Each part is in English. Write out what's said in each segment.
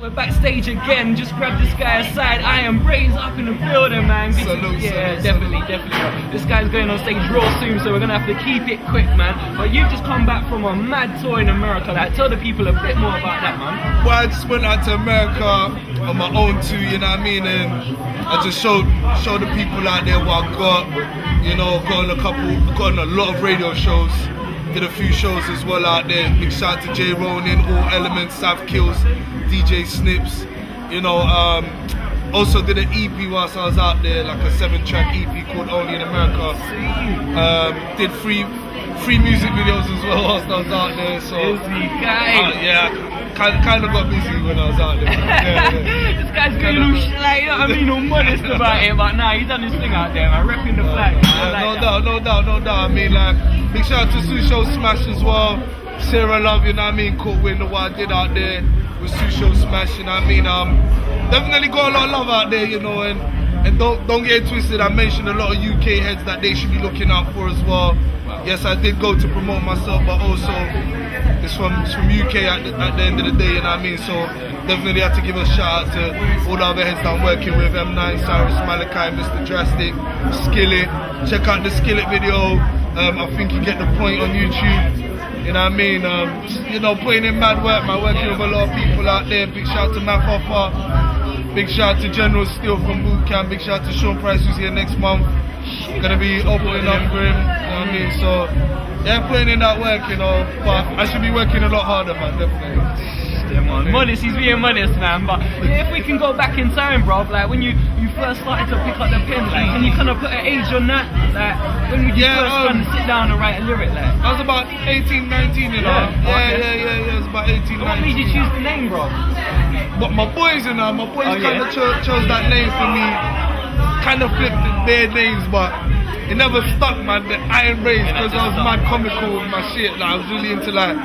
We're backstage again, just grab this guy aside. Iron Braydz up in the building, man. Salute, definitely. This guy's going on stage real soon, so we're gonna have to keep it quick, man. But you've just come back from a mad tour in America. Like, tell the people a bit more about that, man. Well, I just went out to America on my own too, you know what I mean? And I just showed the people out there what I got. You know, got on a lot of radio shows. Did a few shows as well out there. Big shout out to J Ronin, All Elements, South Kills, DJ Snips. You know, also did an EP whilst I was out there, like a 7-track EP called Only in America. Did free music videos as well whilst I was out there. So yeah, kind of got busy when I was out there. Yeah. This guy's getting all like, you know what I mean, all modest about it, but nah, he's done his thing out there, man, repping the flag. Yeah, no doubt. I mean, like, big shout out to Susho Smash as well. Sarah Love, you know what I mean, caught wind of what I did out there with Susho Smash, you know what I mean. Definitely got a lot of love out there, you know, and don't get it twisted. I mentioned a lot of UK heads that they should be looking out for as well. Yes, I did go to promote myself, but also it's from UK at the end of the day, you know what I mean. So definitely have to give a shout out to all the other heads that I'm working with: M9, Cyrus, Malachi, Mr. Drastic, Skillet. Check out the Skillet video. I think you get the point on YouTube. You know what I mean? You know, putting in mad work, man. Working with a lot of people out there. Big shout out to Matt Hoffa. Big shout out to General Steel from Bootcamp. Big shout out to Sean Price, who's here next month. Gonna be opening up for him. You know what I mean? So yeah, putting in that work, you know. But I should be working a lot harder, man. Definitely. Modest, he's being modest, man. But yeah, if we can go back in time, bro, like when you first started to pick up the pen, like, can you kind of put an age on that? Like, when would you first kind of sit down and write a lyric, like? I was about 18, 19, you know. Yeah, it was about 18, 19. What made you choose the name, bro? But my boys, you know, kind of chose that name for me. Kind of flipped their names, but it never stuck, man. The Iron Braydz, because I was mad comical with my shit. Like, I was really into like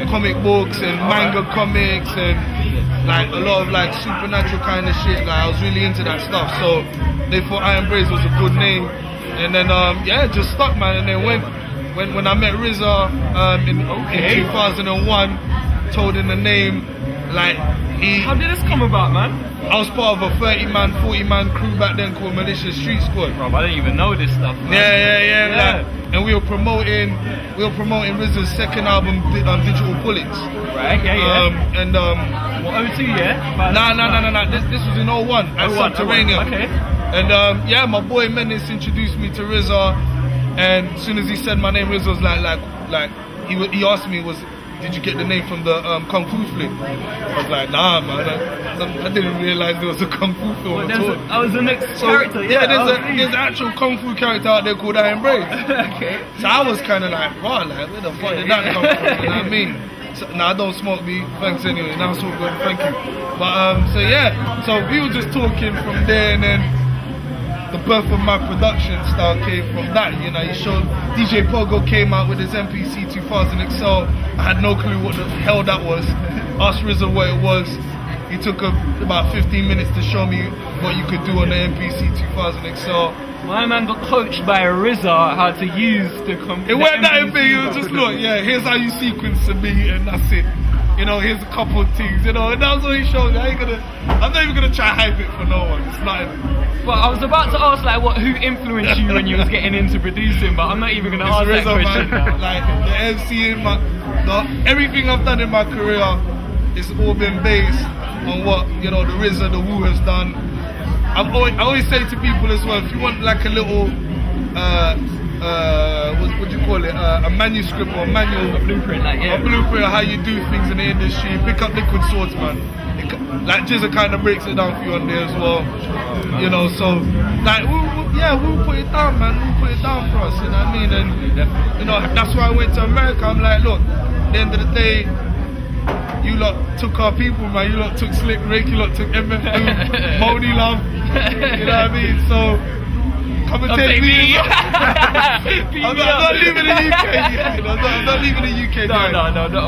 comic books and manga comics and like a lot of like supernatural kind of shit. Like, I was really into that stuff. So they thought Iron Braydz was a good name, and then yeah, it just stuck, man. And then when I met RZA in 2001, told him the name, like how did this come about, man? I was part of a 30-man, 40-man crew back then called Malicious Street Squad. Bro, I didn't even know this stuff, man. Yeah. Like, and we were promoting RZA's second album, Digital Bullets. Right, yeah. And what, 02, yeah? Nah. This was in 01 at Subterranean. Okay. And yeah, my boy Menace introduced me to RZA, and as soon as he said my name, RZA was like he asked me, did you get the name from the Kung Fu flick? I was like, nah, man. I didn't realize there was a Kung Fu film at all. I was the next character. Yeah, there's an actual Kung Fu character out there called Iron Braydz. Okay. So I was kind of like, wow, like, where the fuck did that come from? You know what I mean? So, nah, I don't smoke weed. Thanks anyway. Now it's all good. Thank you. But so yeah, so we were just talking from there, and then the birth of my production style came from that. You know, DJ Pogo came out with his MPC 2000 XL. I had no clue what the hell that was. Asked RZA what it was. He took about 15 minutes to show me what you could do on the MPC 2000 XL. My man got coached by RZA how to use the computer. It wasn't that big. It was just, look, yeah, here's how you sequence a beat, and that's it. You know, here's a couple of things, you know, and that was what he showed me. I'm not even gonna try hype it for no one. It's not. But I was about to ask, like, who influenced you when you was getting into producing, but I'm not even gonna ask that question. Man. Like the MC everything I've done in my career, it's all been based on what, you know, the RZA, the Wu has done. I always say to people as well, if you want like a little what do you call it? A manuscript or a manual, a blueprint, like, yeah. A blueprint of how you do things in the industry. Pick up Liquid Swords, man. Like Jizza kind of breaks it down for you on there as well. You know, so like we'll put it down, man. We'll put it down for us. You know what I mean? And you know, that's why I went to America. I'm like, look, at the end of the day, you lot took our people, man. You lot took Slick Rick. You lot took MF2, Moni Love. You know what I mean? So. Come and take me. I'm not leaving the UK. I'm not leaving the UK. No.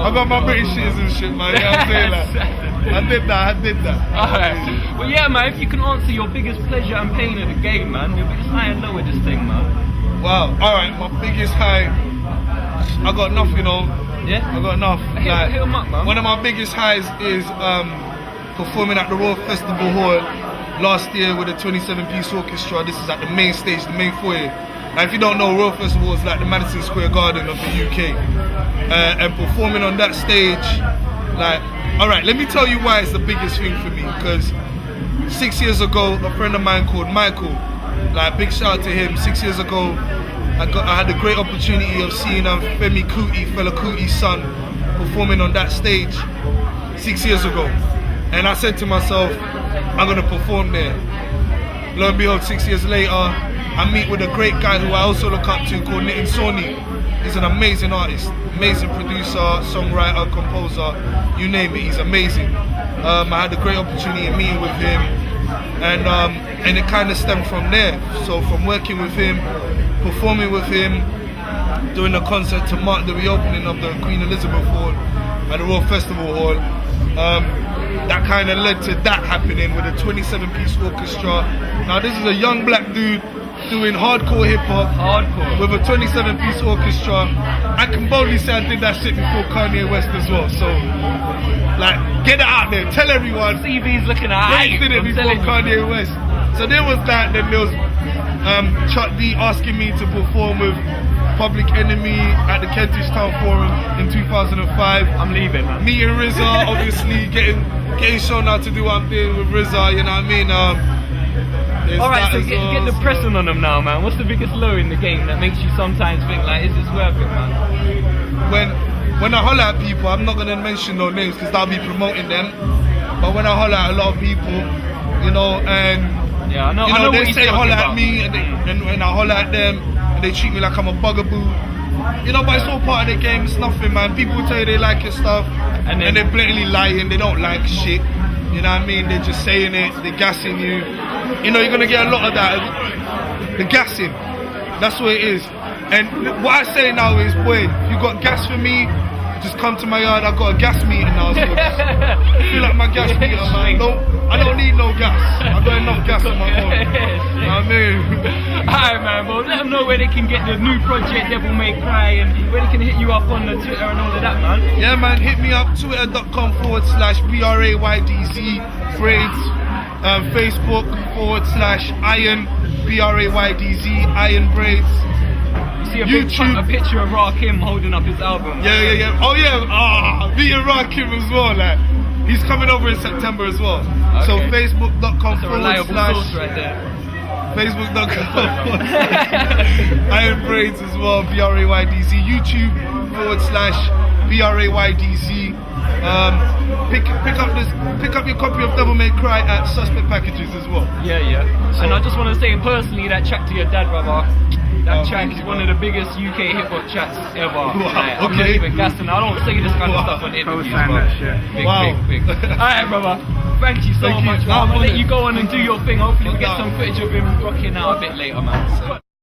I got my British citizenship, man. You know what I'm saying? Like, I did that. Alright. Well, yeah, man, if you can answer your biggest pleasure and pain of the game, man, your biggest high and low of this thing, man. Wow. Alright, my biggest high, I got enough, you know. Yeah? I got enough. Hit 'em up, man. One of my biggest highs is performing at the Royal Festival Hall last year with a 27-piece orchestra. This is at the main stage, the main foyer. Now, if you don't know, Royal Festival is like the Madison Square Garden of the UK. And performing on that stage, like, alright, let me tell you why it's the biggest thing for me. Because 6 years ago, a friend of mine called Michael, like, big shout out to him. 6 years ago, I had the great opportunity of seeing Femi Kuti, fella Kuti's son, performing on that stage 6 years ago. And I said to myself, I'm gonna perform there. Lo and behold, 6 years later, I meet with a great guy who I also look up to called Nitin Soni. He's an amazing artist, amazing producer, songwriter, composer, you name it, he's amazing. I had a great opportunity of meeting with him, and it kind of stemmed from there. So from working with him, performing with him, doing a concert to mark the reopening of the Queen Elizabeth Hall at the Royal Festival Hall, that kind of led to that happening with a 27-piece orchestra. Now this is a young black dude doing hardcore hip hop with a 27-piece orchestra. I can boldly say I did that shit before Kanye West as well. So, like, get it out there, tell everyone. CV's looking at I did it before Kanye West. So there was that. Then there was Chuck D asking me to perform with Public Enemy at the Kentish Town Forum in 2005. I'm leaving, man. Me and RZA, obviously getting shown how to do what I'm doing with RZA. You know what I mean? Alright, so get the pressing on them now, man. What's the biggest low in the game that makes you sometimes think, like, is this worth it, man? When I holler at people, I'm not gonna mention no names because that'll be promoting them. But when I holler at a lot of people, you know, and yeah, I know they what say holler at me, and when I holler at them, and they treat me like I'm a bugaboo. You know, but it's all part of the game. It's nothing, man. People will tell you they like your stuff, and they're blatantly lying. They don't like shit. You know what I mean? They're just saying it. They're gassing you. You know, you're gonna get a lot of that. The gassing. That's what it is. And what I say now is, boy, you got gas for me, just come to my yard. I've got a gas meter now. So I feel like my gas meter, man. I don't need no gas. I've got enough gas on my own. You know what I mean? Alright, man. Well, let them know where they can get the new project, Devil May Cry, and where they can hit you up on the Twitter and all of that, man. Yeah, man. Hit me up, twitter.com/BRAYDZ Braydz. Facebook /Iron BRAYDZ Iron Braydz. See YouTube. a picture of Rakim holding up his album. Yeah. Oh yeah. Me and Rakim as well. Like, he's coming over in September as well. Okay. So Facebook.com That's a reliable source right there. Facebook.com Iron Braydz as well. BRAYDZ. YouTube /BRAYDZ. Pick up your copy of Devil May Cry at Suspect Packages as well. Yeah. So, and I just want to say personally, that track to your dad, brother. That track is one of the biggest UK hip hop tracks ever. Wow, like, I'm not even gassing. I don't say this kind of stuff on interviews, bro. Big. Alright, brother. Thank you so much, man. I'm gonna let you go on and do your thing. Hopefully we get some footage of him rocking out a bit later, man. So.